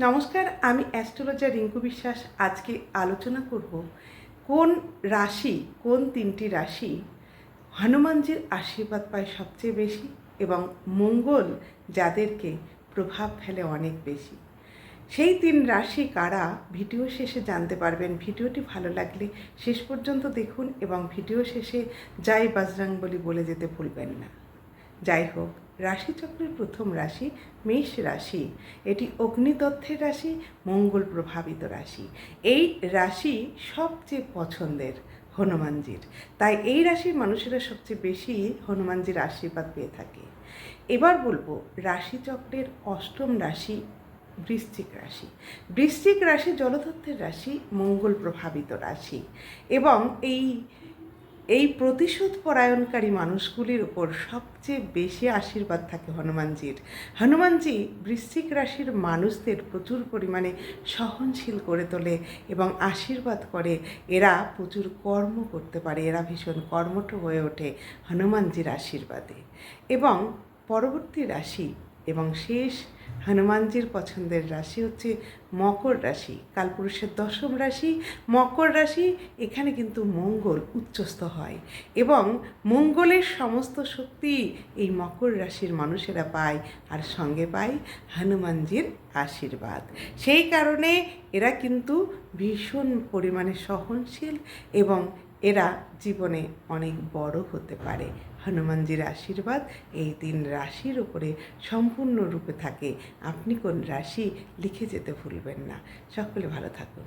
নমস্কার, আমি অ্যাস্ট্রোলজার রিঙ্কু বিশ্বাস। আজকে আলোচনা করব কোন রাশি, কোন তিনটি রাশি হনুমানজির আশীর্বাদ পায় সবচেয়ে বেশি এবং মঙ্গল যাদেরকে প্রভাব ফেলে অনেক বেশি। সেই তিন রাশি কারা ভিডিও শেষে জানতে পারবেন। ভিডিওটি ভালো লাগলে শেষ পর্যন্ত দেখুন এবং ভিডিও শেষে জয় বজরংবলী বলে যেতে ভুলবেন না। যাই হোক, রাশিচক্রের প্রথম রাশি মেষ রাশি। এটি অগ্নিতত্ত্বের রাশি, মঙ্গল প্রভাবিত রাশি। এই রাশি সবচেয়ে পছন্দের হনুমানজির, তাই এই রাশির মানুষেরা সবচেয়ে বেশি হনুমানজির আশীর্বাদ পেয়ে থাকে। এবার বলবো রাশিচক্রের অষ্টম রাশি বৃশ্চিক রাশি। বৃশ্চিক রাশি জলতত্ত্বের রাশি, মঙ্গল প্রভাবিত রাশি এবং এই প্রতিশোধ পরায়ণকারী মানুষগুলির ওপর সবচেয়ে বেশি আশীর্বাদ থাকে হনুমানজির। হনুমানজি বৃশ্চিক রাশির মানুষদের প্রচুর পরিমাণে সহনশীল করে তোলে এবং আশীর্বাদ করে এরা প্রচুর কর্ম করতে পারে, এরা ভীষণ কর্মঠ হয়ে ওঠে হনুমানজির আশীর্বাদে। এবং পরবর্তী রাশি এবং শেষ হনুমানজির পছন্দের রাশি হচ্ছে মকর রাশি, কালপুরুষের দশম রাশি মকর রাশি। এখানে কিন্তু মঙ্গল উচ্চস্থ হয় এবং মঙ্গলের সমস্ত শক্তি এই মকর রাশির মানুষেরা পায়, আর সঙ্গে পায় হনুমানজির আশীর্বাদ। সেই কারণে এরা কিন্তু ভীষণ পরিমাণে সহনশীল এবং এরা জীবনে অনেক বড় হতে পারে। হনুমানজির আশীর্বাদ এই তিন রাশির উপরে সম্পূর্ণরূপে থাকে। আপনি কোন রাশি লিখে যেতে ভুলবেন না। সকলে ভালো থাকুন।